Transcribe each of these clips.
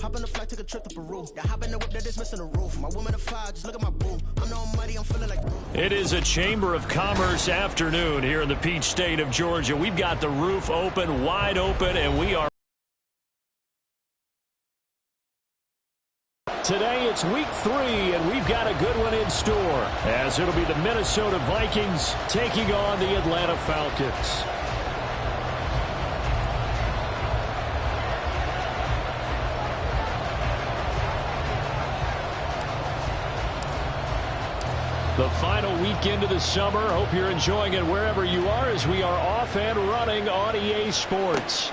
Hop on the flight, take a trip to Peru. Yeah, hop in the whip that is missing the roof. My woman a fire, just look at my boo. I'm the almighty, I'm feeling like. It is a Chamber of Commerce afternoon here in the Peach State of Georgia. We've got the roof open, wide open, and we are. Today it's week 3, and we've got a good one in store, as it'll be the Minnesota Vikings taking on the Atlanta Falcons. The final weekend of the summer. Hope you're enjoying it wherever you are, as we are off and running on EA Sports.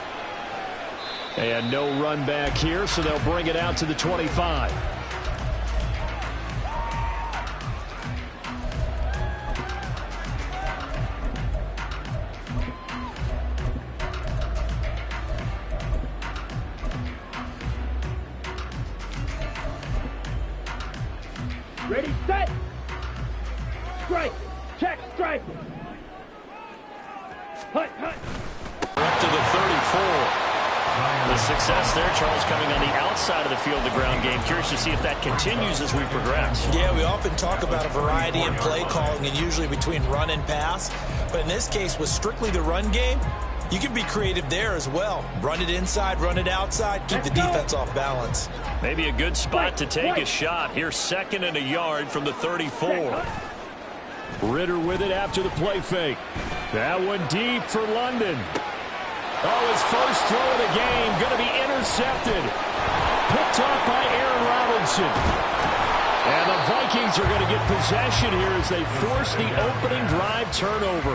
And no run back here, so they'll bring it out to the 25. Ready, set, strike, check, strike. Hut, hut. Up to the 34. The success there, Charles, coming on the outside of the field, the ground game. Curious to see if that continues as we progress. Yeah, we often talk about a variety in play calling, and usually between run and pass. But in this case, with strictly the run game, you can be creative there as well. Run it inside, run it outside, keep the defense off balance. Maybe a good spot to take a shot. Here's 2nd and a yard from the 34. Ritter with it after the play fake. That one deep for London. Oh, his first throw of the game going to be intercepted. Picked off by Aaron Robinson. And the Vikings are going to get possession here as they force the opening drive turnover.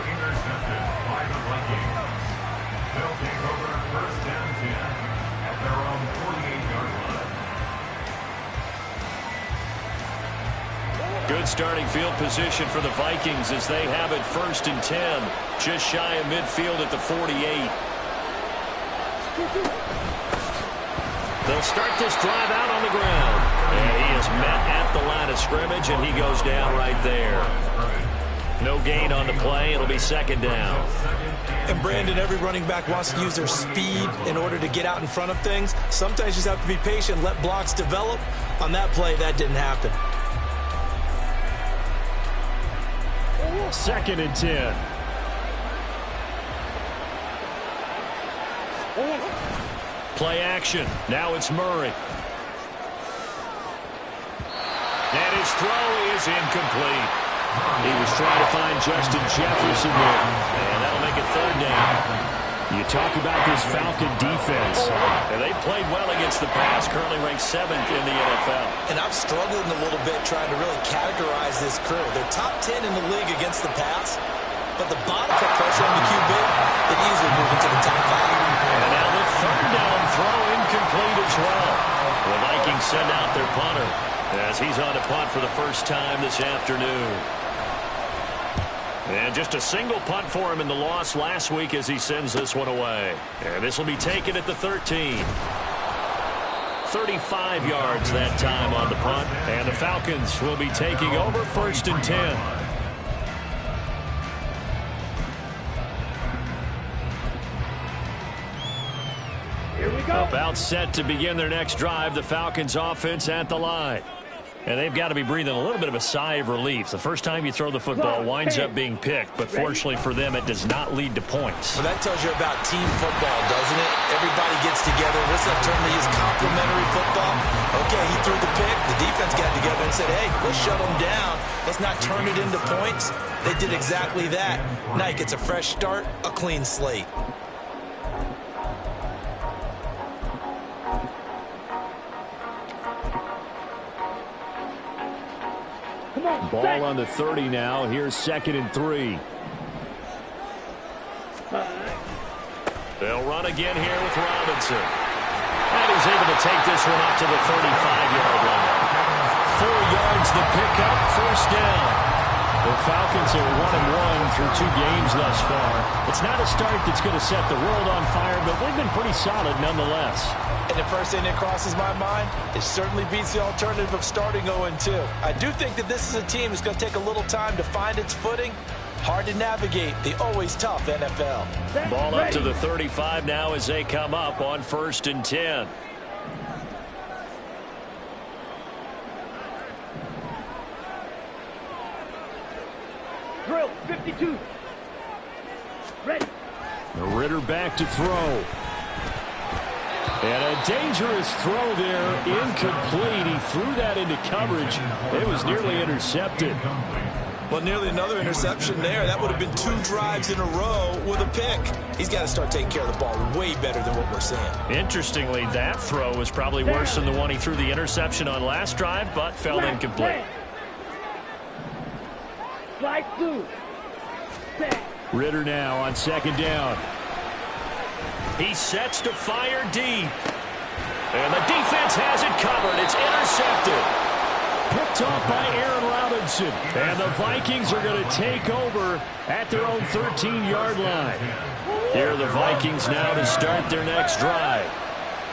Good starting field position for the Vikings as they have it 1st and 10. Just shy of midfield at the 48. They'll start this drive out on the ground. And he is met at the line of scrimmage, and he goes down right there. No gain on the play. It'll be 2nd down. And Brandon, every running back wants to use their speed in order to get out in front of things. Sometimes you just have to be patient, let blocks develop. On that play, that didn't happen. 2nd and 10. Play action. Now it's Murray. And his throw is incomplete. He was trying to find Justin Jefferson there. And that'll make it 3rd down. You talk about this Falcon defense. And they played well against the pass, currently ranked 7th in the NFL. And I've struggled a little bit trying to really categorize this crew. They're top 10 in the league against the pass, but the bottom put pressure on the QB, it easily moved into the top 5. And now the 3rd down throw incomplete as well. The Vikings send out their punter as he's on to punt for the first time this afternoon. And just a single punt for him in the loss last week as he sends this one away. And this will be taken at the 13. 35 yards that time on the punt. And the Falcons will be taking over 1st and 10. Here we go. About set to begin their next drive, the Falcons offense at the line. And they've got to be breathing a little bit of a sigh of relief. The first time you throw the football winds up being picked, but fortunately for them, it does not lead to points. Well, that tells you about team football, doesn't it? Everybody gets together. What's that term they use? Complementary football. Okay, he threw the pick. The defense got together and said, hey, let's shut them down. Let's not turn it into points. They did exactly that. Nike gets a fresh start, a clean slate. Ball on the 30 now. Here's 2nd and 3. They'll run again here with Robinson. And he's able to take this one up to the 35-yard line. 4 yards the pickup, 1st down. The Falcons are 1-1 through 2 games thus far. It's not a start that's going to set the world on fire, but they've been pretty solid nonetheless. And the first thing that crosses my mind, it certainly beats the alternative of starting 0-2. I do think that this is a team that's going to take a little time to find its footing. Hard to navigate the always tough NFL. Ball up to the 35 now as they come up on 1st and 10. Drill, 52. Ready. Ritter back to throw. And a dangerous throw there, incomplete. He threw that into coverage. It was nearly intercepted. Well, nearly another interception there. That would have been 2 drives in a row with a pick. He's got to start taking care of the ball way better than what we're seeing. Interestingly, that throw was probably worse than the one he threw the interception on last drive, but fell incomplete. Slide through. Ritter now on second down. He sets to fire deep. And the defense has it covered. It's intercepted. Picked off by Aaron Robinson. And the Vikings are going to take over at their own 13-yard line. Here are the Vikings now to start their next drive.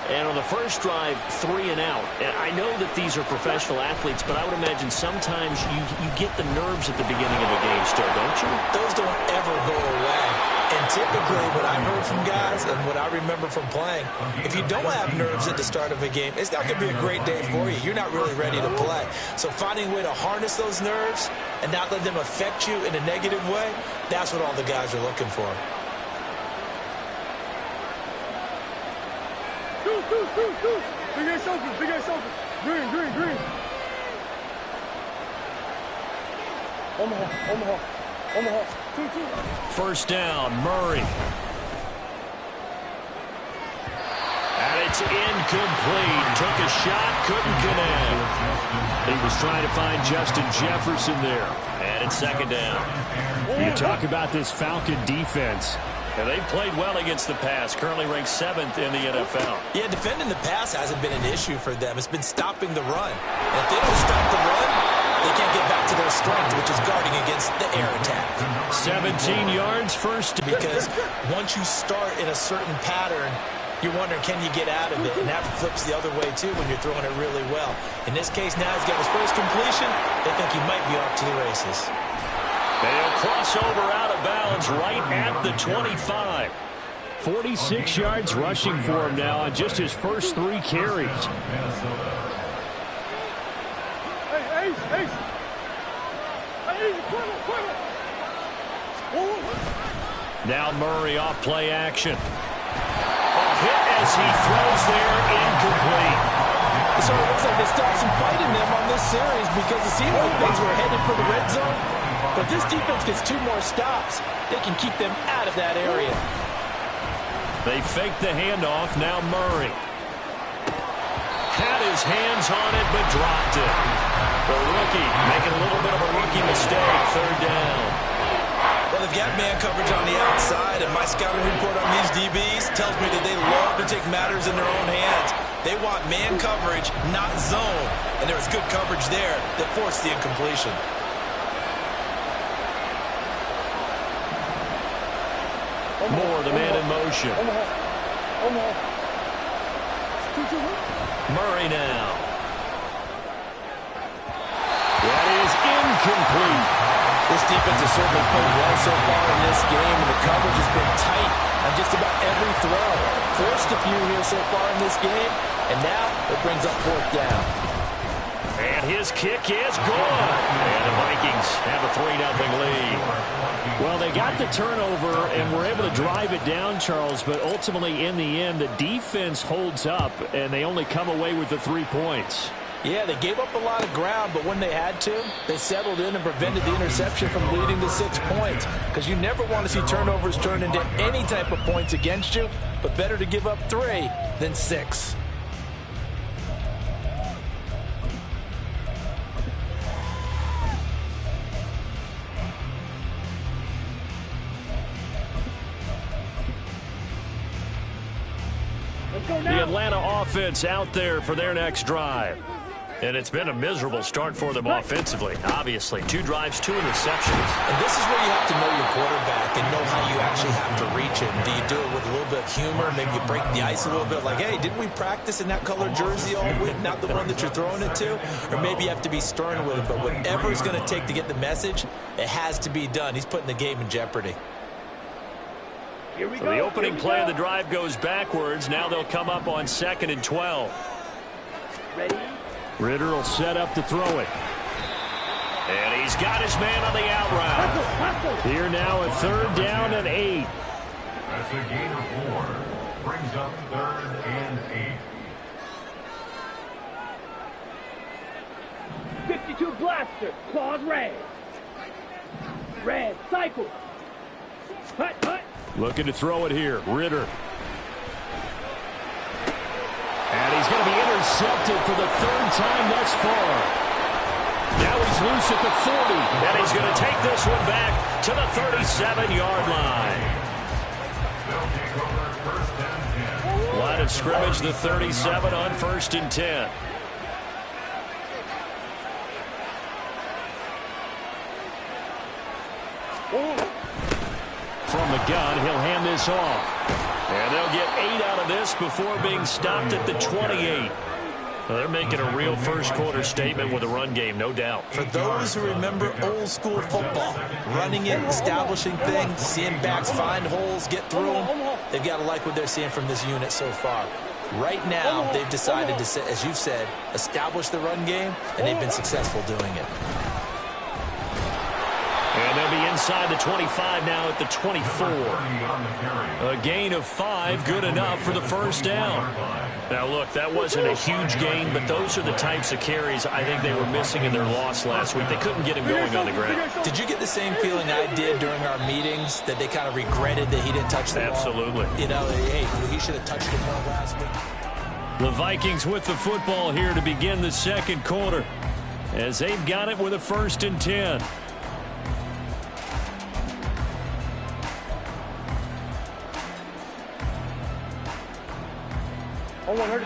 And on the first drive, 3 and out. And I know that these are professional athletes, but I would imagine sometimes you get the nerves at the beginning of a game still, don't you? Those don't ever go away. And typically what I've heard from guys and what I remember from playing, if you don't have nerves at the start of a game, it's not going to be a great day for you. You're not really ready to play. So finding a way to harness those nerves and not let them affect you in a negative way, that's what all the guys are looking for. Big ass open, big ass open. Green, green, green. Omaha, Omaha, Omaha. 2-2. First down, Murray. And it's incomplete. Took a shot, couldn't connect. He was trying to find Justin Jefferson there. And it's second down. You talk about this Falcon defense. And they've played well against the pass, currently ranked 7th in the NFL. Yeah, defending the pass hasn't been an issue for them. It's been stopping the run. And if they don't stop the run, they can't get back to their strength, which is guarding against the air attack. 17 yards first. Because once you start in a certain pattern, you're wondering, can you get out of it? And that flips the other way, too, when you're throwing it really well. In this case, now he's got his first completion. They think he might be off to the races. They'll cross over out of bounds right at the 25. 46 yards rushing for him now on just his first 3 carries. Hey, Ace, Ace. Hey, quick. Now Murray off play action. A hit as he throws there, incomplete. So it looks like they stopped some fight in them on this series because it seemed like things were headed for the red zone. But this defense gets 2 more stops. They can keep them out of that area. They fake the handoff. Now Murray. Had his hands on it, but dropped it. The rookie making a little bit of a rookie mistake. Third down. Well, they've got man coverage on the outside, and my scouting report on these DBs tells me that they love to take matters in their own hands. They want man coverage, not zone. And there was good coverage there that forced the incompletion. Moore, the man in motion. Murray now. That is incomplete. This defense has certainly played well so far in this game, and the coverage has been tight on just about every throw. Forced a few here so far in this game, and now it brings up 4th down. And his kick is good. And the Vikings have a 3-0 lead. Well, they got the turnover and were able to drive it down, Charles, but ultimately in the end, the defense holds up, and they only come away with the 3 points. Yeah, they gave up a lot of ground, but when they had to, they settled in and prevented the interception from leading to 6 points. Because you never want to see turnovers turn into any type of points against you, but better to give up 3 than 6. The Atlanta offense out there for their next drive. And it's been a miserable start for them offensively, obviously. 2 drives, 2 interceptions. And this is where you have to know your quarterback and know how you actually have to reach him. Do you do it with a little bit of humor? Maybe you break the ice a little bit, like, hey, didn't we practice in that color jersey all week, not the one that you're throwing it to? Or maybe you have to be stern with it. But whatever it's going to take to get the message, it has to be done. He's putting the game in jeopardy. Here we So go. the opening play of the drive goes backwards. Now they'll come up on 2nd and 12. Ready? Ritter will set up to throw it. And he's got his man on the out route. Here now a 3rd down and 8. That's a gain of 4. Brings up 3rd and 8. 52 blaster, claws red. Red, cycle. Hut, hut. Looking to throw it here. Ritter. And he's going to be intercepted for the 3rd time thus far. Now he's loose at the 40. And he's going to take this one back to the 37-yard line. Line of scrimmage, the 37 on 1st and 10. From the gun, he'll hand this off. And they'll get 8 out of this before being stopped at the 28. Well, they're making a real first-quarter statement with a run game, no doubt. For those who remember old-school football, running it, establishing things, seeing backs find holes, get through them, they've got to like what they're seeing from this unit so far. Right now, they've decided to, as you said, establish the run game, and they've been successful doing it. And they'll be inside the 25 now at the 24. A gain of 5, good enough for the 1st down. Now, look, that wasn't a huge gain, but those are the types of carries I think they were missing in their loss last week. They couldn't get him going on the ground. Did you get the same feeling I did during our meetings, that they kind of regretted that he didn't touch the ball? Absolutely. You know, hey, he should have touched it more last week. The Vikings with the football here to begin the 2nd quarter, as they've got it with a 1st and 10. On 100.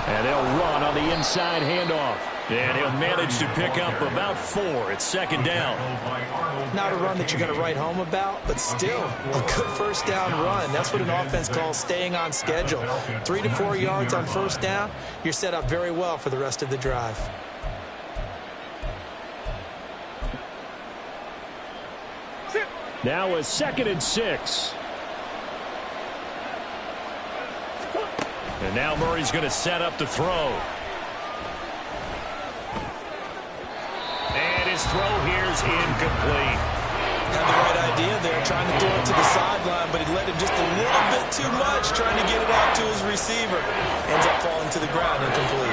And they'll run on the inside handoff. And he'll manage to pick up about 4. It's 2nd down. Not a run that you're going to write home about, but still a good 1st down run. That's what an offense calls staying on schedule. 3 to 4 yards on 1st down, you're set up very well for the rest of the drive. Now a 2nd and 6. And now Murray's going to set up to throw. And his throw here's incomplete. Had the right idea there, trying to throw it to the sideline, but he let him just a little bit too much, trying to get it out to his receiver. Ends up falling to the ground, incomplete.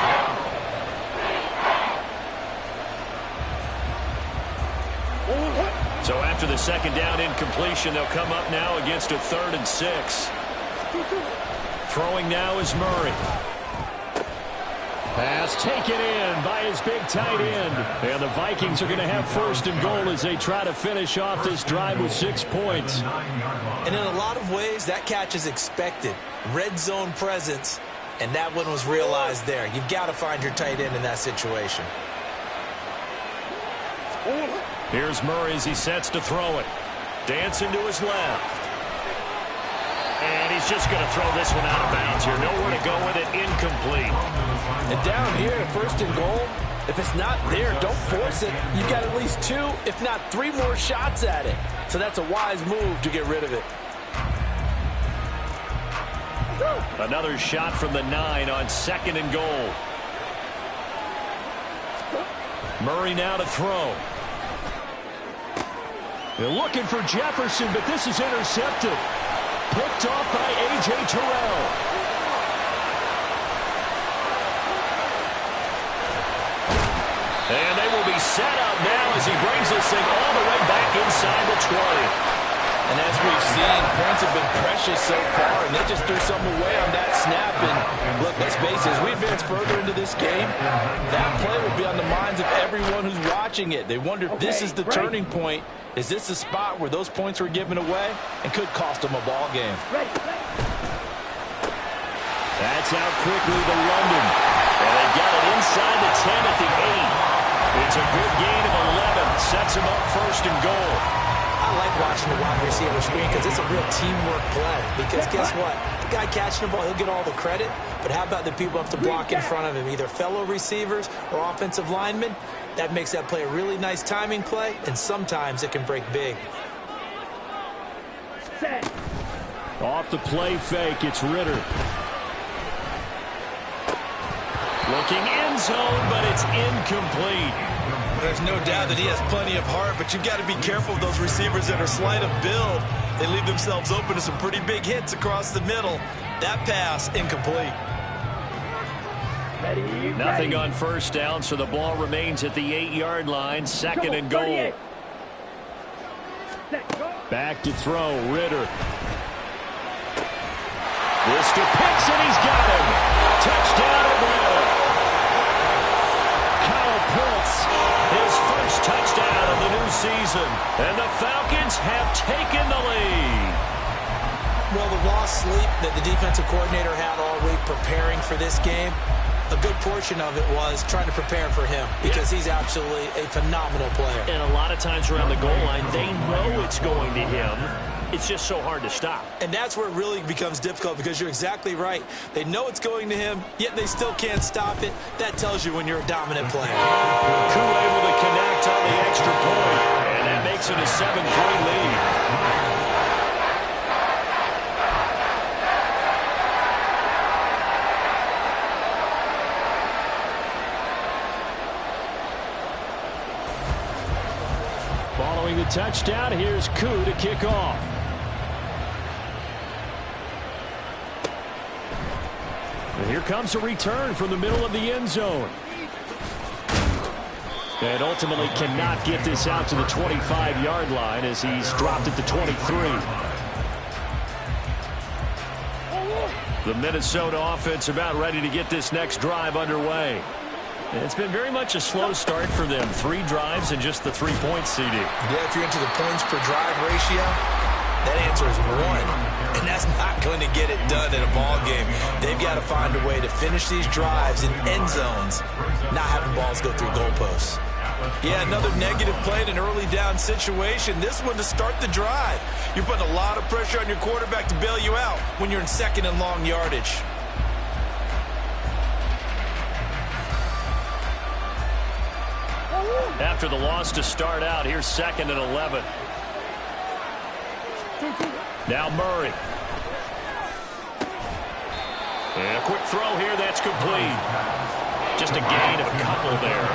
So after the 2nd down incompletion, they'll come up now against a 3rd and 6. Throwing now is Murray. Pass taken in by his big tight end. And the Vikings are going to have 1st and goal as they try to finish off this drive with 6 points. And in a lot of ways, that catch is expected. Red zone presence, and that one was realized there. You've got to find your tight end in that situation. Here's Murray as he sets to throw it. Dancing to his left. And he's just going to throw this one out of bounds here. Nowhere to go with it. Incomplete. And down here, 1st and goal, if it's not there, don't force it. You've got at least 2, if not 3 more shots at it. So that's a wise move to get rid of it. Another shot from the 9 on 2nd and goal. Murray now to throw. They're looking for Jefferson, but this is intercepted. Picked off by A.J. Terrell. And they will be set up now as he brings this thing all the way back inside the 20. And as we've seen, points have been precious so far, and they just threw something away on that snap. And look, let's face it, as we advance further into this game, that play will be on the minds of everyone who's watching it. They wonder if this is the turning point. Is this the spot where those points were given away and could cost them a ball game? That's out quickly to London. And they've got it inside the 10 at the 8. It's a good gain of 11. Sets him up 1st and goal. I like watching the wide receiver screen because it's a real teamwork play. Because guess what? The guy catching the ball, he'll get all the credit. But how about the people up to block in front of him, either fellow receivers or offensive linemen? That makes that play a really nice timing play, and sometimes it can break big. Off the play fake, it's Ritter. Looking end zone, but it's incomplete. There's no doubt that he has plenty of heart, but you've got to be careful of those receivers that are slight of build. They leave themselves open to some pretty big hits across the middle. That pass, incomplete. Nothing on first down, so the ball remains at the 8-yard line, second and goal. Back to throw, Ritter. This to Pitts, and he's got him. Touchdown, Atlanta. Kyle Pitts, his first touchdown of the new season. And the Falcons have taken the lead. Well, the lost sleep that the defensive coordinator had all week preparing for this game, a good portion of it was trying to prepare for him because he's absolutely a phenomenal player. And a lot of times around the goal line, they know it's going to him. It's just so hard to stop. And that's where it really becomes difficult because you're exactly right. They know it's going to him, yet they still can't stop it. That tells you when you're a dominant player. Koo able to connect on the extra point, and that makes it a 7-3 lead. Following the touchdown, here's Koo to kick off. And here comes a return from the middle of the end zone. And ultimately cannot get this out to the 25-yard line as he's dropped at the 23. The Minnesota offense about ready to get this next drive underway. It's been very much a slow start for them. 3 drives and just the 3-point CD. Yeah, if you're into the points per drive ratio, that answer is 1. And that's not going to get it done in a ball game. They've got to find a way to finish these drives in end zones, not having balls go through goalposts. Yeah, another negative play in an early down situation. This one to start the drive. You're putting a lot of pressure on your quarterback to bail you out when you're in second and long yardage. After the loss to start out, here's 2nd and 11. Now Murray. And a quick throw here, that's complete. Just a gain of a couple there.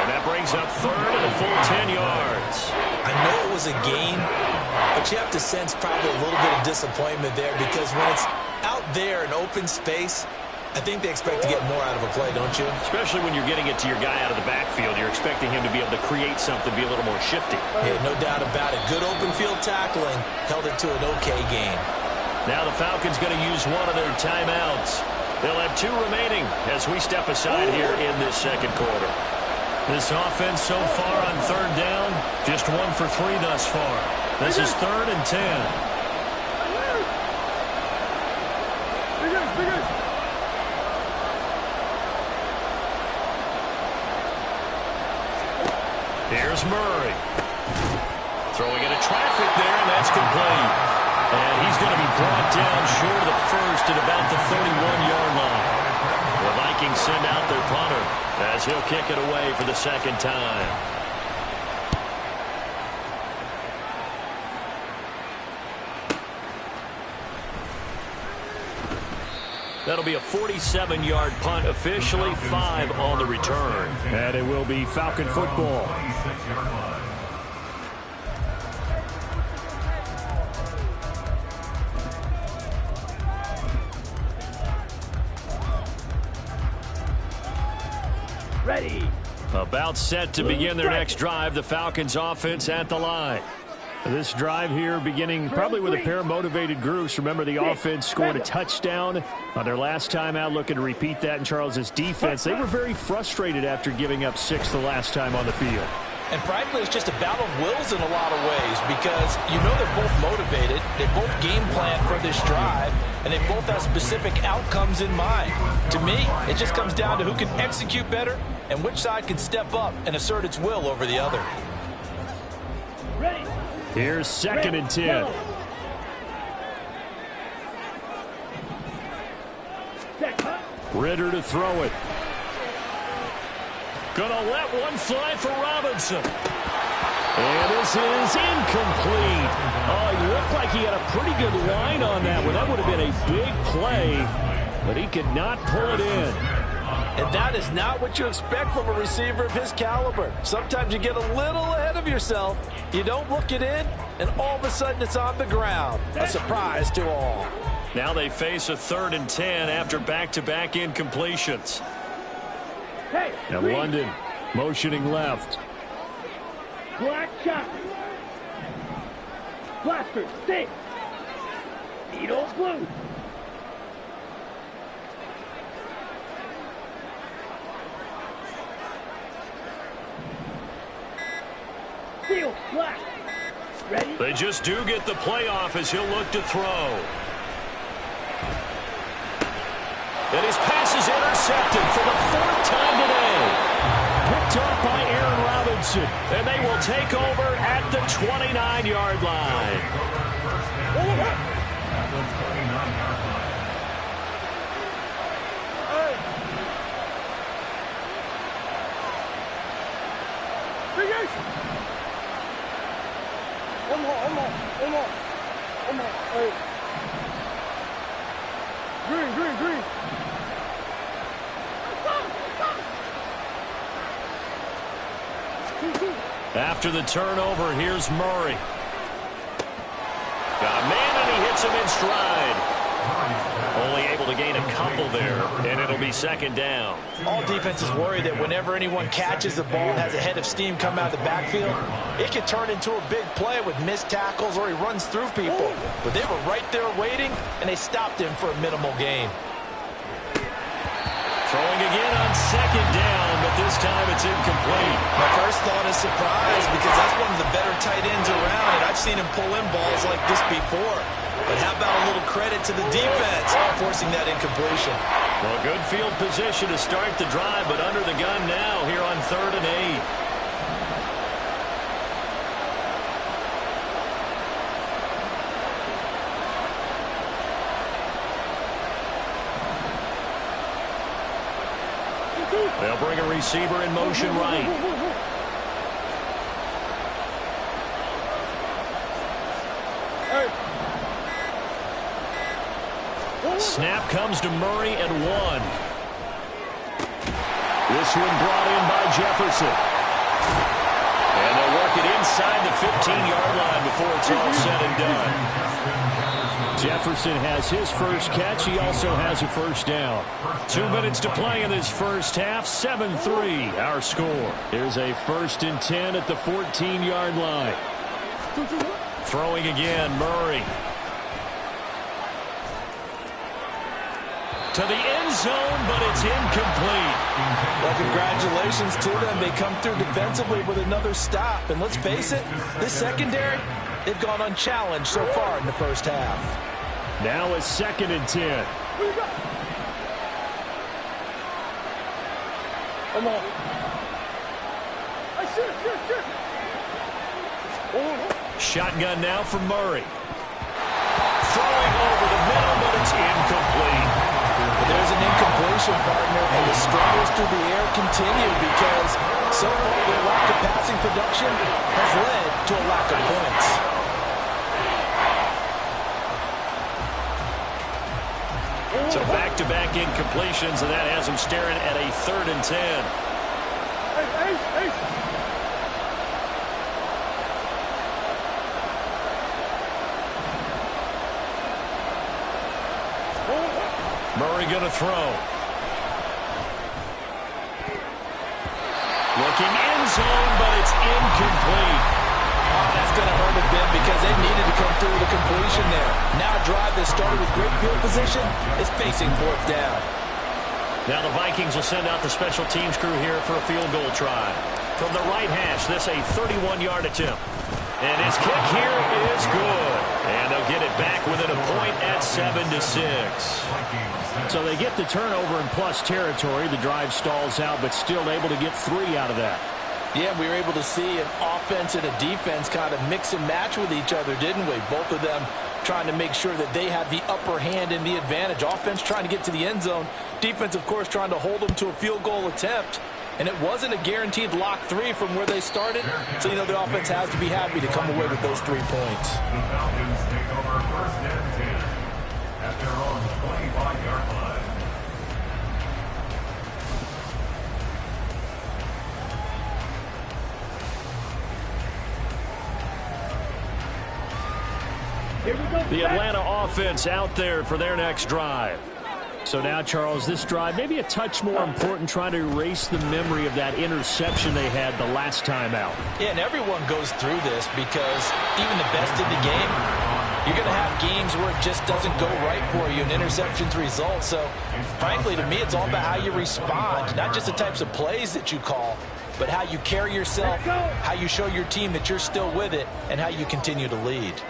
And that brings up 3rd and a full 10 yards. I know it was a gain, but you have to sense probably a little bit of disappointment there because when it's out there in open space, I think they expect to get more out of a play, don't you? Especially when you're getting it to your guy out of the backfield. You're expecting him to be able to create something, be a little more shifty. Yeah, no doubt about it. Good open field tackling. Held it to an okay game. Now the Falcons going to use one of their timeouts. They'll have 2 remaining as we step aside here in this second quarter. This offense so far on 3rd down, just 1 for 3 thus far. This is 3rd and 10. Here's Murray. Throwing into traffic there, and that's complete. And he's going to be brought down short of the first at about the 31-yard line. The Vikings send out their punter as he'll kick it away for the 2nd time. That'll be a 47-yard punt, officially 5 on the return. And it will be Falcon football. Ready. About set to begin their next drive. The Falcons offense at the line. This drive here beginning probably with a pair of motivated groups. Remember, the offense scored a touchdown on their last time out, looking to repeat that in Charles's defense. They were very frustrated after giving up 6 the last time on the field. And frankly, it's just a battle of wills in a lot of ways because you know they're both motivated. They both game plan for this drive, and they both have specific outcomes in mind. To me, it just comes down to who can execute better and which side can step up and assert its will over the other. Ready. Here's 2nd and 10. Ritter to throw it. Gonna let one fly for Robinson. And this is incomplete. Oh, it looked like he had a pretty good line on that one. That would have been a big play, but he could not pull it in. And that is not what you expect from a receiver of his caliber. Sometimes you get a little ahead of yourself. You don't look it in, and all of a sudden it's on the ground. A surprise to all. Now they face a 3rd and 10 after back-to-back incompletions. Hey, And London motioning left. black shot. Blaster, stick. Needle blue. Steel, black. Ready? They just do get the playoff as he'll look to throw. And his pass is intercepted for the 4th time today. Picked up by Aaron Robinson. And they will take over at the 29-yard line. One more. Hey. Green. After the turnover, here's Murray. Got a man, and he hits him in stride. Only able to gain a couple there, and it'll be 2nd down. All defenses worry that whenever anyone catches the ball and has a head of steam come out of the backfield, it can turn into a big play with missed tackles or he runs through people. But they were right there waiting, and they stopped him for a minimal gain. Throwing again on 2nd down, but this time it's incomplete. My first thought is surprise because that's one of the better tight ends around, and I've seen him pull in balls like this before. But how about a little credit to the defense forcing that incompletion? Well, good field position to start the drive, but under the gun now here on 3rd and 8. They'll bring a receiver in motion right. Snap comes to Murray at 1. This one brought in by Jefferson. And they'll work it inside the 15-yard line before it's all said and done. Jefferson has his first catch. He also has a first down. 2 minutes to play in this first half. 7-3 our score. Here's a 1st and 10 at the 14-yard line. Throwing again, Murray. To the end zone, but it's incomplete. Well, congratulations to them. They come through defensively with another stop. And let's face it, this secondary, they've gone unchallenged so far in the first half. Now it's 2nd and 10. Come on. Shotgun now for Murray. Throwing over the middle, but it's incomplete. There's an incompletion, partner, and the struggles through the air continue because so far their lack of passing production has led to a lack of points. So back-to-back incompletions, and that has them staring at a 3rd and 10. Murray going to throw. Looking end zone, but it's incomplete. Oh, that's going to hurt a bit because they needed to come through with a completion there. Now a drive that started with great field position is facing 4th down. Now the Vikings will send out the special teams crew here for a field goal try. From the right hash, this a 31-yard attempt. And his kick here is good. And they'll get it back within a point at 7-6. So they get the turnover in plus territory. The drive stalls out, but still able to get 3 out of that. Yeah, we were able to see an offense and a defense kind of mix and match with each other, didn't we? Both of them trying to make sure that they had the upper hand and the advantage. Offense trying to get to the end zone. Defense, of course, trying to hold them to a field goal attempt. And it wasn't a guaranteed lock 3 from where they started. So, you know, the offense has to be happy to come away with those 3 points. The Falcons take over 1st and 10 at their own 25-yard line. The Atlanta offense out there for their next drive. So now, Charles, this drive maybe a touch more important, trying to erase the memory of that interception they had the last time out. Yeah, and everyone goes through this because even the best in the game, you're going to have games where it just doesn't go right for you, and interceptions result. So, frankly, to me, it's all about how you respond, not just the types of plays that you call, but how you carry yourself, how you show your team that you're still with it, and how you continue to lead.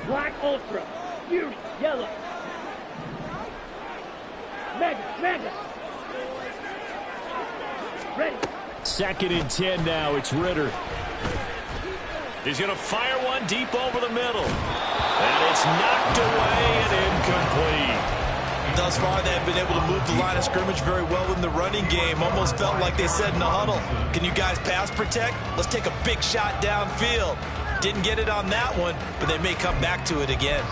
Black Ultra. Beauty. Yellow. Mega. Ready. 2nd and 10 now. It's Ritter. He's going to fire one deep over the middle. And it's knocked away and incomplete. Thus far, they have been able to move the line of scrimmage very well in the running game. Almost felt like they said in the huddle, can you guys pass protect? Let's take a big shot downfield. Didn't get it on that one, but they may come back to it again.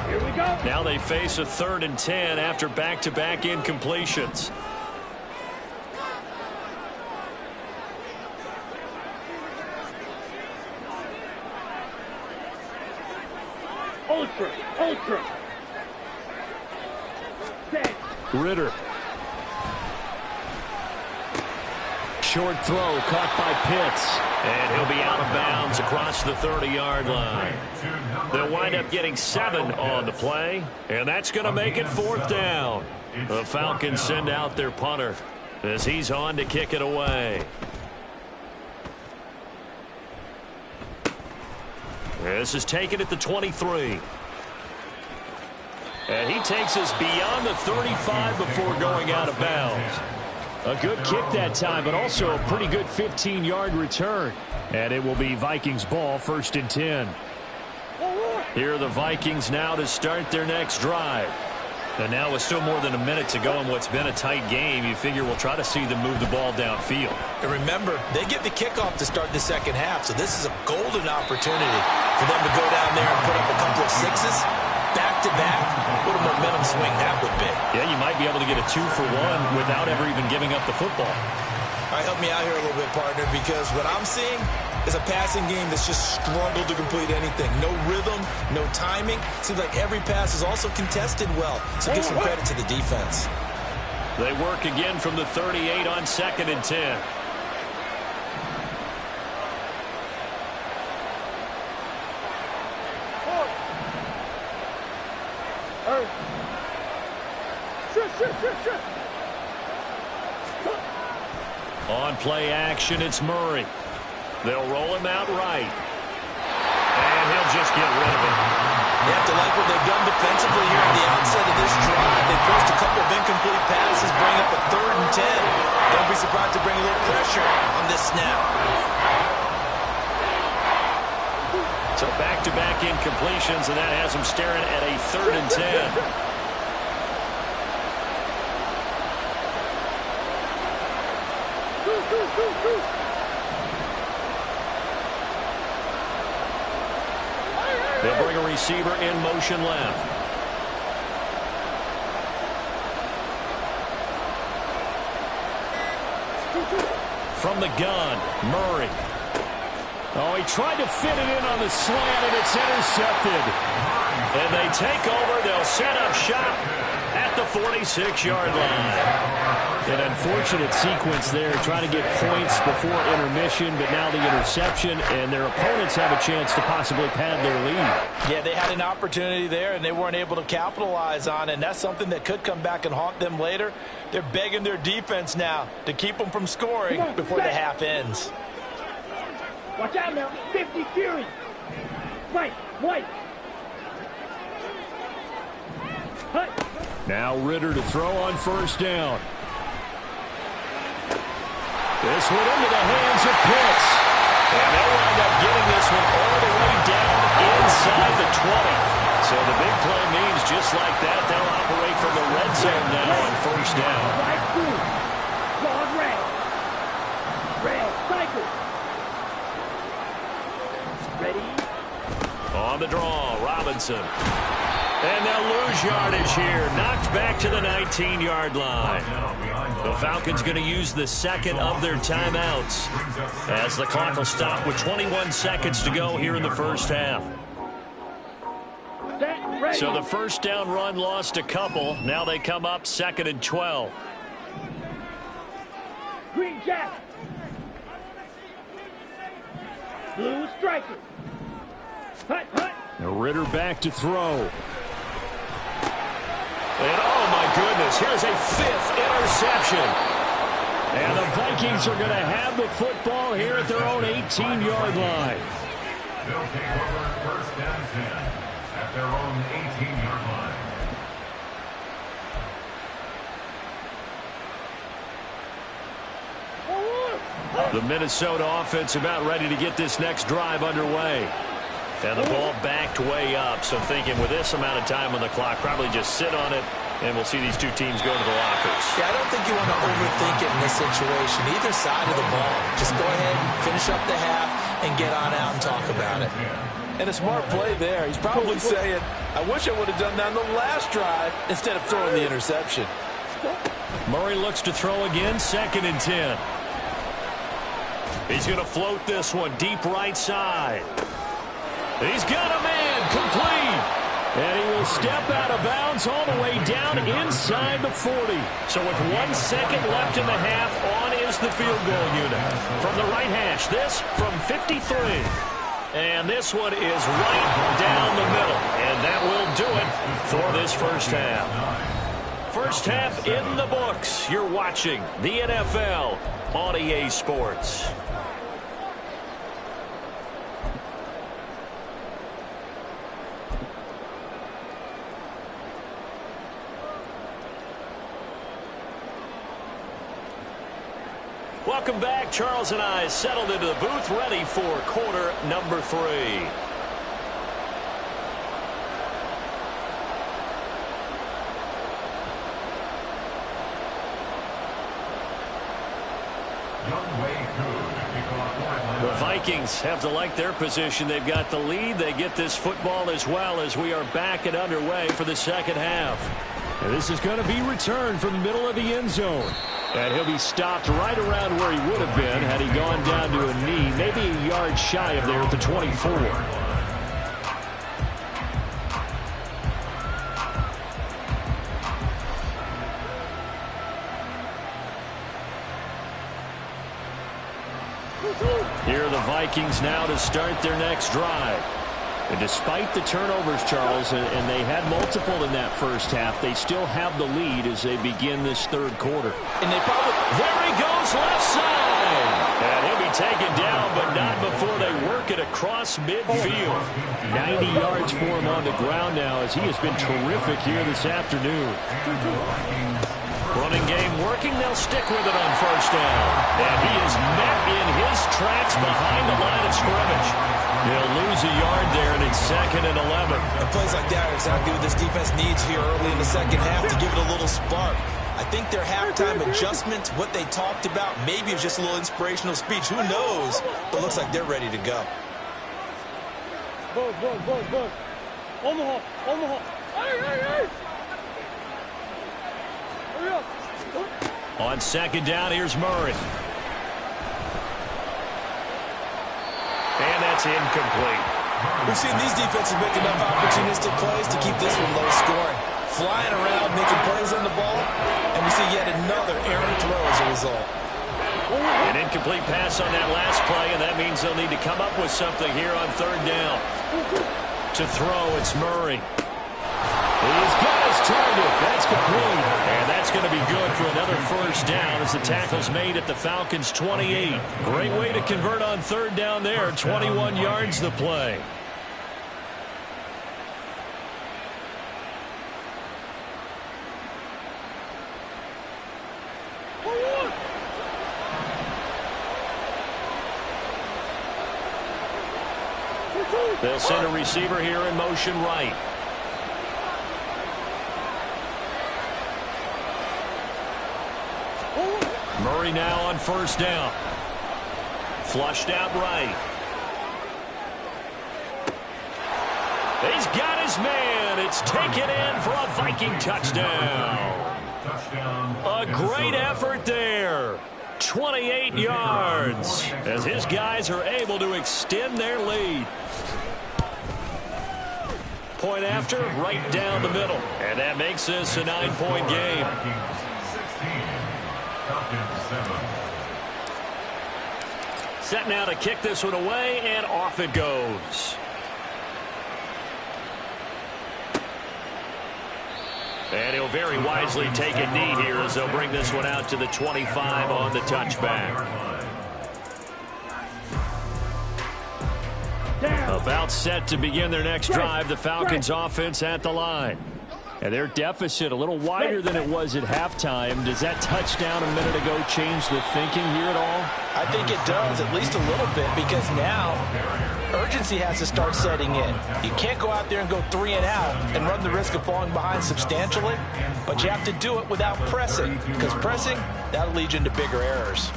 Here we go. Now they face a 3rd and 10 after back-to-back incompletions. Ultra. Set. Ritter. Short throw caught by Pitts. And he'll be out of bounds across the 30-yard line. They'll wind up getting 7 on the play, and that's going to make it 4th down. The Falcons send out their punter as he's on to kick it away. This is taken at the 23. And he takes us beyond the 35 before going out of bounds. A good kick that time, but also a pretty good 15-yard return. And it will be Vikings ball, 1st and 10. Here are the Vikings now to start their next drive. And now with still more than a minute to go in what's been a tight game, you figure we'll try to see them move the ball downfield. And remember, they get the kickoff to start the second half, so this is a golden opportunity for them to go down there and put up a couple of sixes. Back-to-back, what a momentum swing that would be. Yeah, you might be able to get a 2-for-1 without ever even giving up the football. All right, help me out here a little bit, partner, because what I'm seeing is a passing game that's just struggled to complete anything. No rhythm, no timing. Seems like every pass is also contested well, so give some credit to the defense. They work again from the 38 on 2nd and 10. Shoot. On play action, it's Murray. They'll roll him out right. And he'll just get rid of it. You have to like what they've done defensively here at the outset of this drive. They forced a couple of incomplete passes, bring up a 3rd and 10. Don't be surprised to bring a little pressure on this snap. So back-to-back incompletions, and that has them staring at a 3rd and 10. They'll bring a receiver in motion left. From the gun, Murray. Oh, he tried to fit it in on the slant, and it's intercepted. And they take over. They'll set up shop at the 46-yard line. An unfortunate sequence there, trying to get points before intermission, but now the interception, and their opponents have a chance to possibly pad their lead. Yeah, they had an opportunity there, and they weren't able to capitalize on it, and that's something that could come back and haunt them later. They're begging their defense now to keep them from scoring before the half ends. Watch out now. 50 Fury. White. Now Ritter to throw on 1st down. This one into the hands of Pitts. And they'll wind up getting this one all the way down inside the 20. So the big play means just like that, they'll operate from the red zone now on first down. Right through. Guard red. Red. Cycle. Ready. On the draw, Robinson. And they'll lose yardage here. Knocked back to the 19-yard line. The Falcons going to use the second of their timeouts as the clock will stop with 21 seconds to go here in the first half. So the first down run lost a couple. Now they come up 2nd and 12. Green jacket. Blue striker. Hut, hut. Ritter back to throw. And oh my goodness, here's a 5th interception. And the Vikings are going to have the football here at their own 18-yard line. They'll take over first and 10 at their own 18-yard line. The Minnesota offense about ready to get this next drive underway. And the ball backed way up, so thinking with this amount of time on the clock, probably just sit on it, and we'll see these two teams go to the lockers. Yeah, I don't think you want to overthink it in this situation. Either side of the ball. Just go ahead and finish up the half and get on out and talk about it. And a smart play there. He's probably saying, I wish I would have done that on the last drive instead of throwing the interception. Murray looks to throw again, 2nd and 10. He's going to float this one deep right side. He's got a man complete. And he will step out of bounds all the way down inside the 40. So with 1 second left in the half, on is the field goal unit. From the right hash, this from 53. And this one is right down the middle. And that will do it for this first half. First half in the books. You're watching the NFL on EA Sports. Welcome back. Charles and I settled into the booth, ready for quarter number 3. The Vikings have to like their position. They've got the lead. They get this football as well as we are back and underway for the second half. And this is going to be returned from the middle of the end zone. And he'll be stopped right around where he would have been had he gone down to a knee, maybe a yard shy of there at the 24. Here are the Vikings now to start their next drive. And despite the turnovers, Charles, and they had multiple in that first half, they still have the lead as they begin this third quarter. And they probably... There he goes, left side! And he'll be taken down, but not before they work it across midfield. 90 yards for him on the ground now as he has been terrific here this afternoon. Running game working. They'll stick with it on first down. And he is met in his tracks behind the line of scrimmage. He'll lose a yard there, and it's 2nd and 11. And plays like that are exactly what this defense needs here early in the second half to give it a little spark. I think their halftime adjustment, what they talked about, maybe it was just a little inspirational speech. Who knows? But it looks like they're ready to go. Bug. Omaha. Hey. Hurry up. On second down, here's Murray. And that's incomplete. We've seen these defenses make enough opportunistic plays to keep this one low scoring. Flying around, making plays on the ball, and we see yet another errant throw as a result. An incomplete pass on that last play, and that means they'll need to come up with something here on third down. To throw, it's Murray. He's got his target. That's complete. And that's going to be good for another first down as the tackle's made at the Falcons' 28. Great way to convert on third down there. 21 yards the play. They'll send a receiver here in motion right. Murray now on first down. Flushed out right. He's got his man. It's taken in for a Viking touchdown. A great effort there. 28 yards as his guys are able to extend their lead. Point after, right down the middle. And that makes this a 9-point game. Set now to kick this one away, and off it goes. And he'll very wisely take a knee here as they'll bring this one out to the 25 on the touchback. About set to begin their next drive. The Falcons offense at the line. And their deficit a little wider than it was at halftime. Does that touchdown a minute ago change the thinking here at all? I think it does, at least a little bit, because now urgency has to start setting in. You can't go out there and go 3 and out and run the risk of falling behind substantially, but you have to do it without pressing, because pressing, that'll lead you into bigger errors.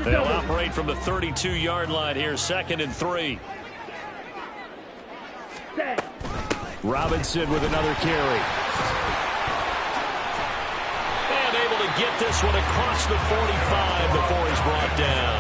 They'll operate from the 32-yard line here, 2nd and 3. Robinson with another carry. And able to get this one across the 45 before he's brought down.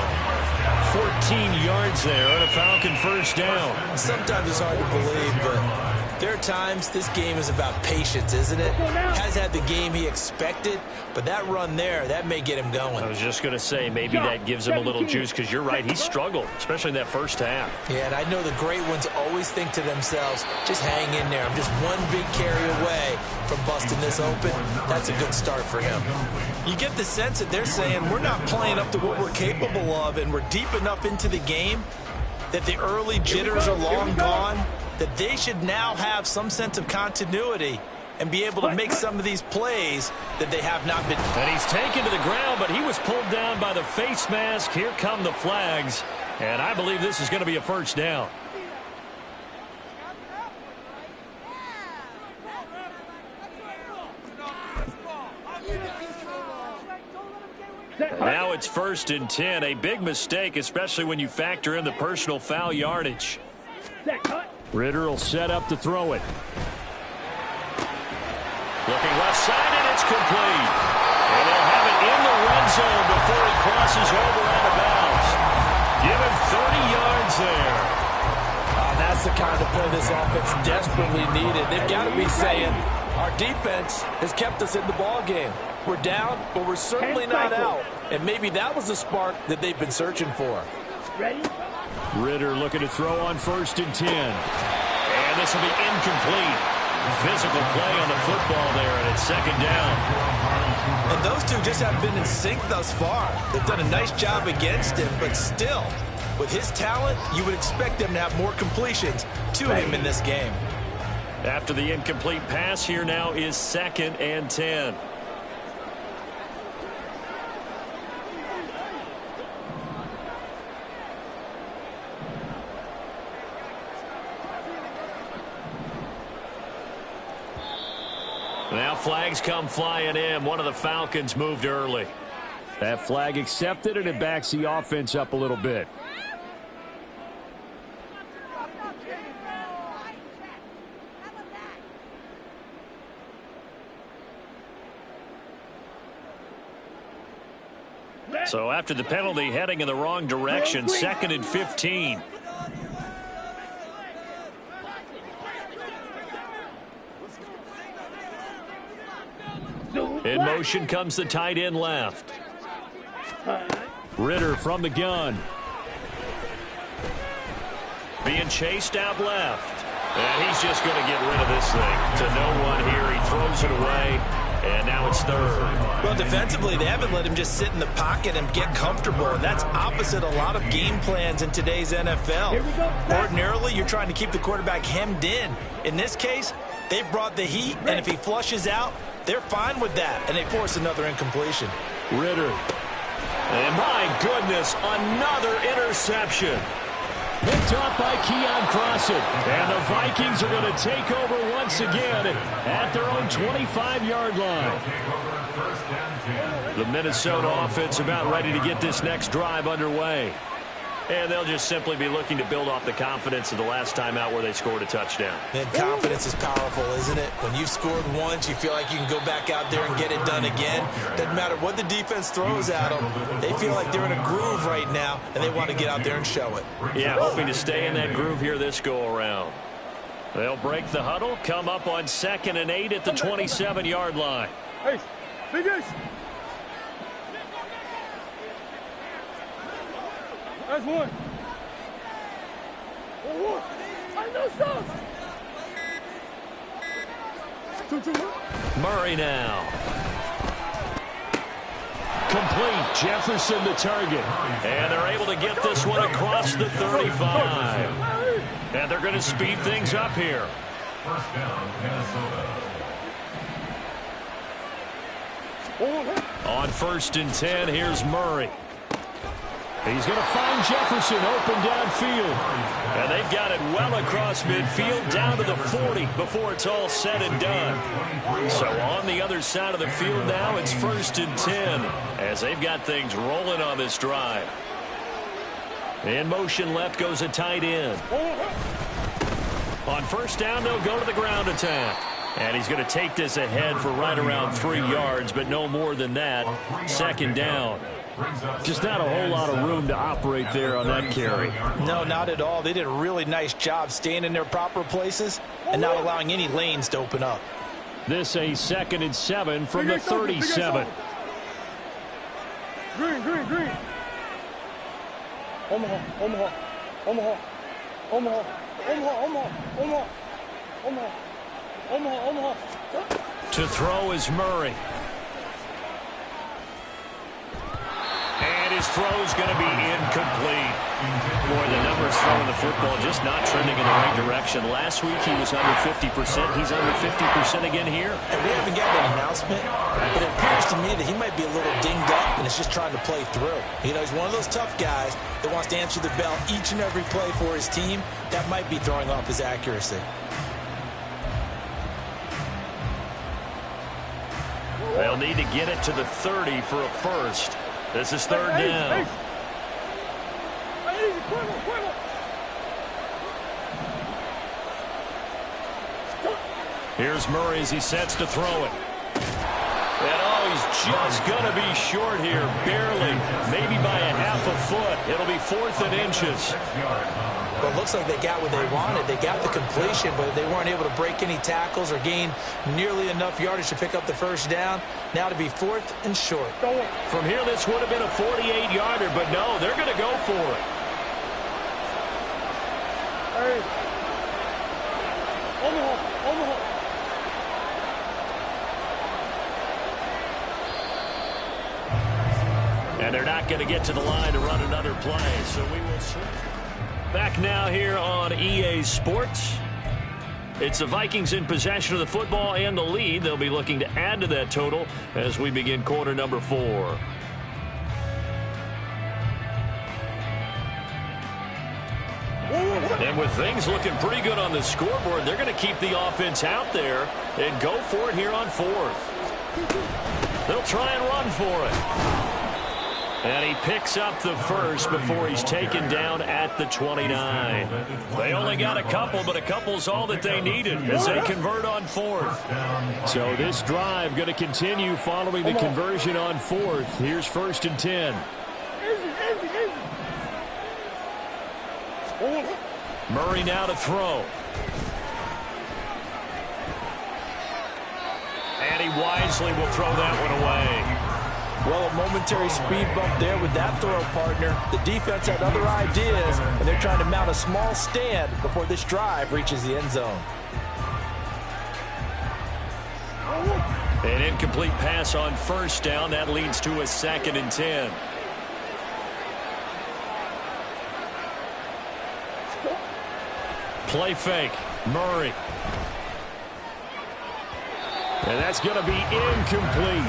14 yards there and a Falcon first down. Sometimes it's hard to believe, but there are times this game is about patience, isn't it? Has had the game he expected, but that run there, that may get him going. I was just going to say, maybe that gives him a little juice, because you're right, he struggled, especially in that first half. Yeah, and I know the great ones always think to themselves, just hang in there. I'm just one big carry away from busting this open. That's a good start for him. You get the sense that they're saying, we're not playing up to what we're capable of, and we're deep enough into the game that the early jitters are long gone, that they should now have some sense of continuity and be able to make some of these plays that they have not been. And he's taken to the ground, but he was pulled down by the face mask. Here come the flags, and I believe this is going to be a first down. Now it's 1st and 10, a big mistake, especially when you factor in the personal foul yardage. Ritter will set up to throw it. Looking left side, and it's complete. And they'll have it in the red zone before he crosses over out of bounds. Give him 30 yards there. That's the kind of play this offense desperately needed. They've got to be saying, our defense has kept us in the ball game. We're down, but we're certainly not out. And maybe that was the spark that they've been searching for. Ready? Ritter looking to throw on 1st and 10. And this will be incomplete. Physical play on the football there, and it's 2nd down. And those two just haven't been in sync thus far. They've done a nice job against him, but still, with his talent, you would expect them to have more completions to him in this game. After the incomplete pass, here now is 2nd and 10. Now flags come flying in. One of the Falcons moved early. That flag accepted, and it backs the offense up a little bit. So after the penalty, heading in the wrong direction, 2nd and 15. In motion comes the tight end left. Ritter from the gun. Being chased out left. And he's just going to get rid of this thing. To no one here. He throws it away. And now it's 3rd. Well, defensively, they haven't let him just sit in the pocket and get comfortable. And that's opposite a lot of game plans in today's NFL. Ordinarily, you're trying to keep the quarterback hemmed in. In this case, they brought the heat. And if he flushes out, they're fine with that, and they force another incompletion. Ritter. And my goodness, another interception. Picked off by Keon Crossan. And the Vikings are going to take over once again at their own 25-yard line. The Minnesota offense about ready to get this next drive underway. And they'll just simply be looking to build off the confidence of the last time out where they scored a touchdown. And confidence is powerful, isn't it? When you've scored once, you feel like you can go back out there and get it done again. Doesn't matter what the defense throws at them. They feel like they're in a groove right now, and they want to get out there and show it. Yeah, hoping to stay in that groove here this go-around. They'll break the huddle, come up on 2nd and 8 at the 27-yard line. Hey, big ace. That's one. One. I know stuff. Two. Murray now. Complete. Jefferson the target. And they're able to get this one across the 35. And they're going to speed things up here. First down, Minnesota. On 1st and 10, here's Murray. He's going to find Jefferson open downfield. And they've got it well across midfield down to the 40 before it's all said and done. So on the other side of the field now, it's 1st and 10 as they've got things rolling on this drive. In motion left goes a tight end. On 1st down, they'll go to the ground attack. And he's going to take this ahead for right around 3 yards, but no more than that. 2nd down. Just not a whole lot of room to operate there on that carry. No, not at all. They did a really nice job staying in their proper places and not allowing any lanes to open up. This a 2nd and 7 from the 37. Green. Omaha. To throw is Murray. And his throw's going to be incomplete. Boy, the numbers throwing the football just not trending in the right direction. Last week he was under 50%. He's under 50% again here. And we haven't gotten an announcement, but it appears to me that he might be a little dinged up and is just trying to play through. You know, he's one of those tough guys that wants to answer the bell each and every play for his team. That might be throwing off his accuracy. They'll need to get it to the 30 for a first. This is 3rd down. Here's Murray as he sets to throw it. And he's just going to be short here, barely, maybe by a half a foot. It'll be 4th and inches. Well, it looks like they got what they wanted. They got the completion, but they weren't able to break any tackles or gain nearly enough yardage to pick up the 1st down. Now to be 4th and short. From here, this would have been a 48-yarder, but no, they're going to go for it. Hey. Omaha. And they're not going to get to the line to run another play, so we will see. Back now here on EA Sports. It's the Vikings in possession of the football and the lead. They'll be looking to add to that total as we begin quarter number 4. And with things looking pretty good on the scoreboard, they're going to keep the offense out there and go for it here on 4th. They'll try and run for it. And he picks up the first before he's taken down at the 29. They only got a couple, but a couple's all that they needed as they convert on 4th. So this drive going to continue following the conversion on 4th. Here's 1st and 10. Murray now to throw. And he wisely will throw that one away. Well, a momentary speed bump there with that throw partner. The defense had other ideas, and they're trying to mount a small stand before this drive reaches the end zone. An incomplete pass on 1st down. That leads to a 2nd and 10. Play fake. Murray. And that's going to be incomplete.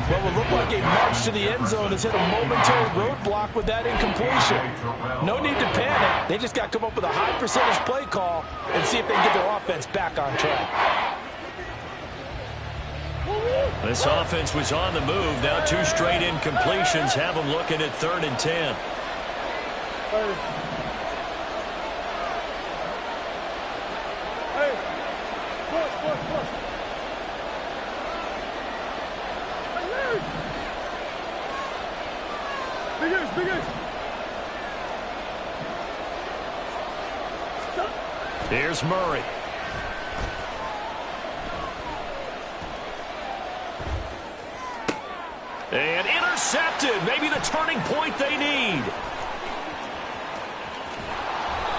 What would look like a march to the end zone has hit a momentary roadblock with that incompletion. No need to panic. They just got to come up with a high percentage play call and see if they can get their offense back on track. This offense was on the move. Now 2 straight incompletions have them looking at 3rd and 10. Here's Murray. And intercepted. Maybe the turning point they need.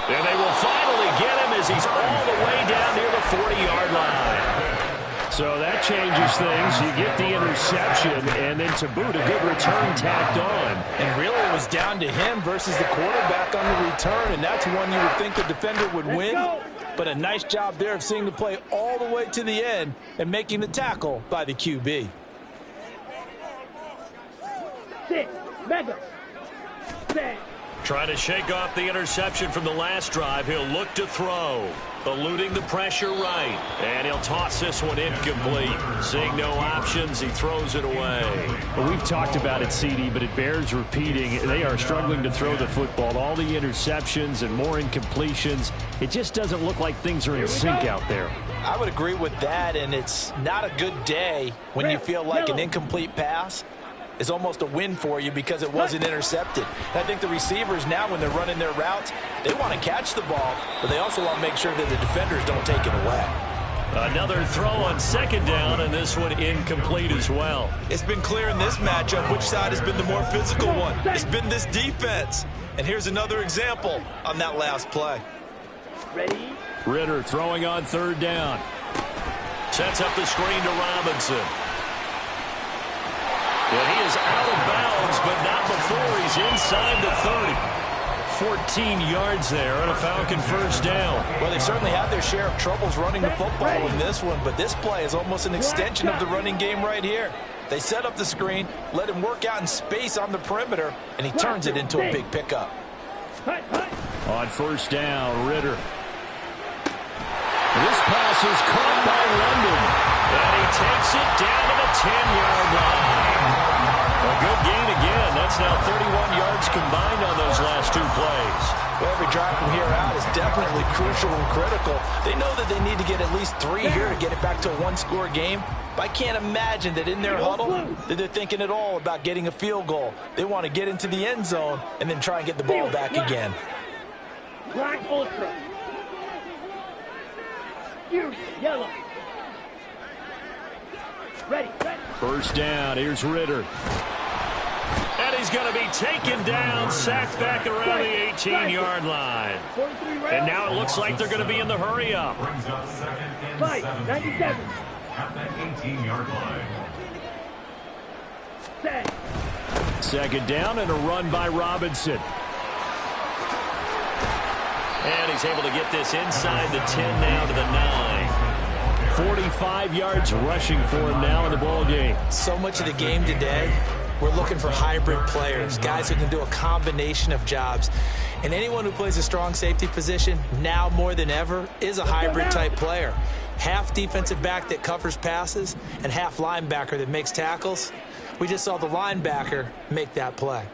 And they will finally get him as he's all the way down near the 40-yard line. So that changes things. You get the interception, and then to boot, a good return tacked on. And really, it was down to him versus the quarterback on the return, and that's one you would think the defender would win. But a nice job there of seeing the play all the way to the end and making the tackle by the QB. Trying to shake off the interception from the last drive. He'll look to throw. Eluding the pressure right. And he'll toss this one incomplete. Seeing no options, he throws it away. Well, we've talked about it, CD, but it bears repeating. They are struggling to throw the football. All the interceptions and more incompletions. It just doesn't look like things are in sync out there. I would agree with that, and it's not a good day when you feel like an incomplete pass is almost a win for you because it wasn't intercepted. And I think the receivers now, when they're running their routes, they want to catch the ball, but they also want to make sure that the defenders don't take it away. Another throw on 2nd down, and this one incomplete as well. It's been clear in this matchup which side has been the more physical one. It's been this defense. And here's another example on that last play. Ready? Ritter throwing on 3rd down. Sets up the screen to Robinson. And he is out of bounds, but not before he's inside the 30. 14 yards there on a Falcon 1st down. Well, they certainly had their share of troubles running the football in this one, but this play is almost an extension of the running game right here. They set up the screen, let him work out in space on the perimeter, and he turns it into a big pickup. On 1st down, Ritter. This pass is caught by London, and he takes it down to the 10-yard line. A good gain again. That's now 31 yards combined on those last 2 plays. Well, every drive from here out is definitely crucial and critical. They know that they need to get at least 3 here to get it back to a 1-score game. But I can't imagine that in their huddle that they're thinking at all about getting a field goal. They want to get into the end zone and then try and get the ball back again. Black Ultra. Yellow. Ready. 1st down. Here's Ritter. And he's going to be taken down, sacked back around the 18-yard line. And now it looks like they're going to be in the hurry-up. Brings up 2nd and 97. At the 18-yard line. 2nd down and a run by Robinson. And he's able to get this inside the 10 now to the 9. 45 yards rushing for him now in the ball game. So much of the game today, we're looking for hybrid players, guys who can do a combination of jobs. And anyone who plays a strong safety position, now more than ever, is a hybrid type player. Half defensive back that covers passes and half linebacker that makes tackles. We just saw the linebacker make that play.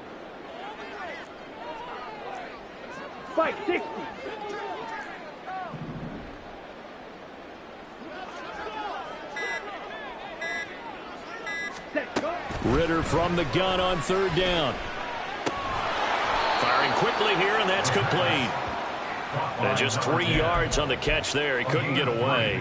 Spike 60. Ritter from the gun on 3rd down. Firing quickly here, and that's complete. And just 3 yards on the catch there. He couldn't get away.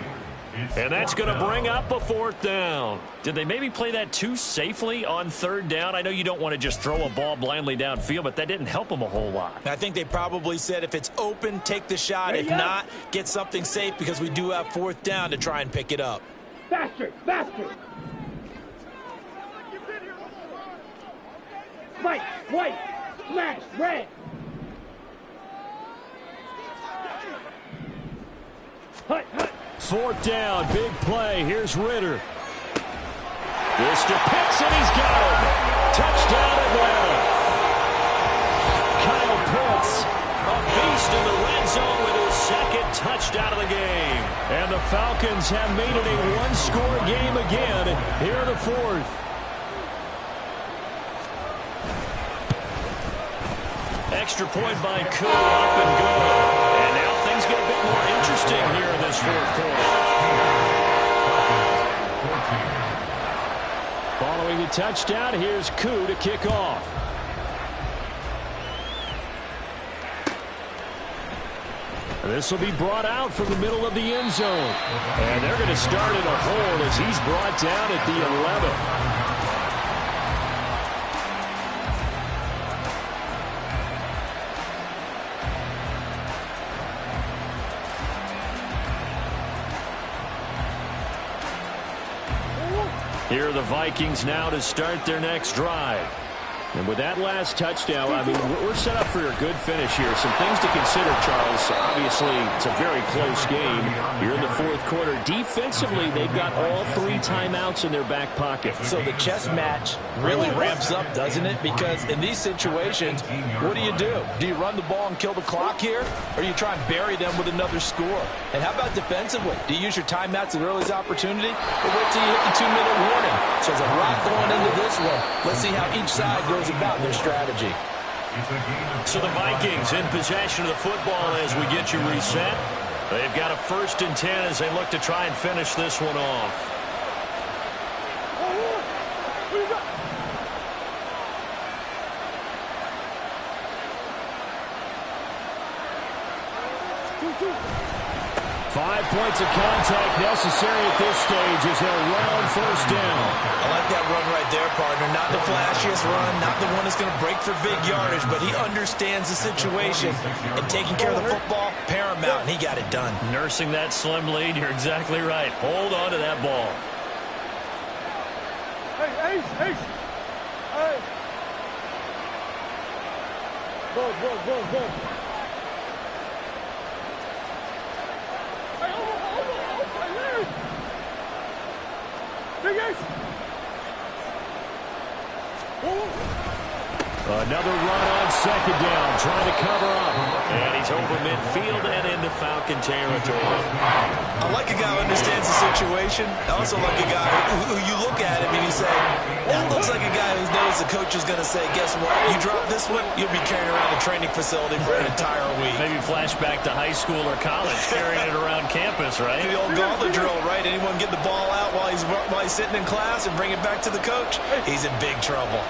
And that's going to bring up a 4th down. Did they maybe play that too safely on 3rd down? I know you don't want to just throw a ball blindly downfield, but that didn't help them a whole lot. I think they probably said if it's open, take the shot. If not, get something safe because we do have 4th down to try and pick it up. Faster. White, smash, red. Hut. 4th down, big play. Here's Ritter. This to Pitts, and he's got him. Touchdown, Atlanta. Kyle Pitts, a beast in the red zone with his second touchdown of the game. And the Falcons have made it a one-score game again here in the fourth. Extra point by Koo, up and good. And now things get a bit more interesting here in this fourth quarter. Following the touchdown, here's Koo to kick off. This will be brought out from the middle of the end zone. And they're going to start in a hole as he's brought down at the 11. Here are the Vikings now to start their next drive. And with that last touchdown, I mean, we're set up for a good finish here. Some things to consider, Charles. Obviously, it's a very close game. You're in the fourth quarter. Defensively, they've got all 3 timeouts in their back pocket. So the chess match really ramps up, doesn't it? Because in these situations, what do? Do you run the ball and kill the clock here? Or do you try and bury them with another score? And how about defensively? Do you use your timeouts at earliest opportunity? Or wait till you hit the 2-minute warning? So there's a lot going into this one. Let's see how each side goes about their strategy. So the Vikings in possession of the football as we get you reset. They've got a 1st and 10 as they look to try and finish this one off. Five points of contact necessary at this stage as they'll run on 1st down. I like that run right there, partner. Not the flashiest run, not the one that's going to break for big yardage, but he understands the situation, and taking care of the football, paramount, and he got it done. Nursing that slim lead, you're exactly right. Hold on to that ball. Hey, Ace, Ace. Hey. Go. Another run on 2nd down, trying to cover up. And he's over midfield and into Falcon territory. I like a guy who understands the situation. I also like a guy who you look at him and you say, that looks like a guy who knows the coach is going to say, guess what? You drop this one, you'll be carrying around the training facility for an entire week. Maybe flashback to high school or college, carrying it around campus, right? The old gauntlet drill, right? Anyone get the ball out while he's sitting in class and bring it back to the coach? He's in big trouble.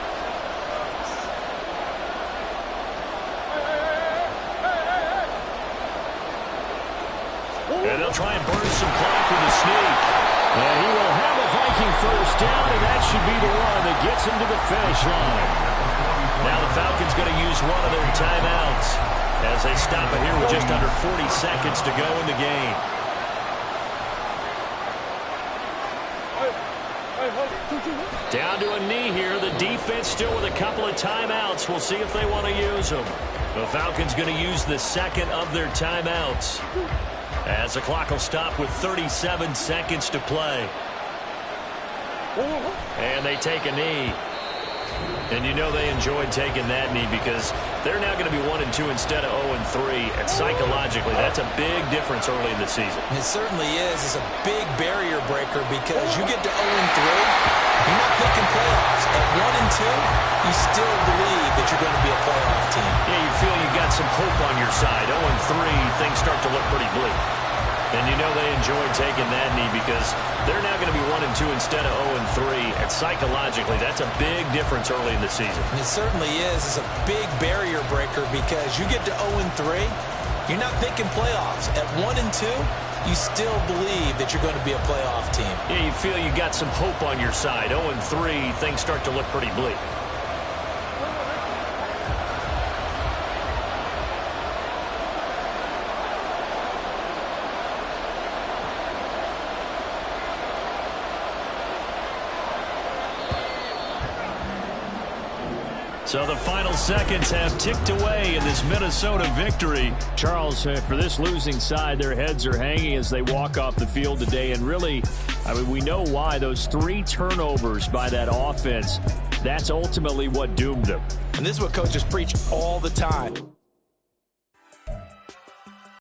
And they'll try and burn some clock with a sneak. And he will have a Viking 1st down, and that should be the one that gets him to the finish line. Now the Falcons going to use one of their timeouts as they stop it here with just under 40 seconds to go in the game. Down to a knee here. The defense still with a couple of timeouts. We'll see if they want to use them. The Falcons going to use the 2nd of their timeouts as the clock will stop with 37 seconds to play. And they take a knee. And you know they enjoyed taking that knee because they're now going to be 1-2 instead of 0-3. And psychologically, that's a big difference early in the season. It certainly is. It's a big barrier breaker because you get to 0-3, you're not thinking playoffs. At 1-2, you still believe that you're going to be a playoff team. Yeah, you feel you got some hope on your side. 0-3, things start to look pretty bleak. And you know they enjoyed taking that knee because they're now going to be 1-2 instead of 0-3. And psychologically, that's a big difference early in the season. It certainly is. It's a big barrier breaker because you get to 0-3, you're not thinking playoffs. At 1-2, you still believe that you're going to be a playoff team. Yeah, you feel you got some hope on your side. 0-3, things start to look pretty bleak. So the final seconds have ticked away in this Minnesota victory. Charles, for this losing side, their heads are hanging as they walk off the field today. And really, I mean, we know why. Those 3 turnovers by that offense, that's ultimately what doomed them. And this is what coaches preach all the time.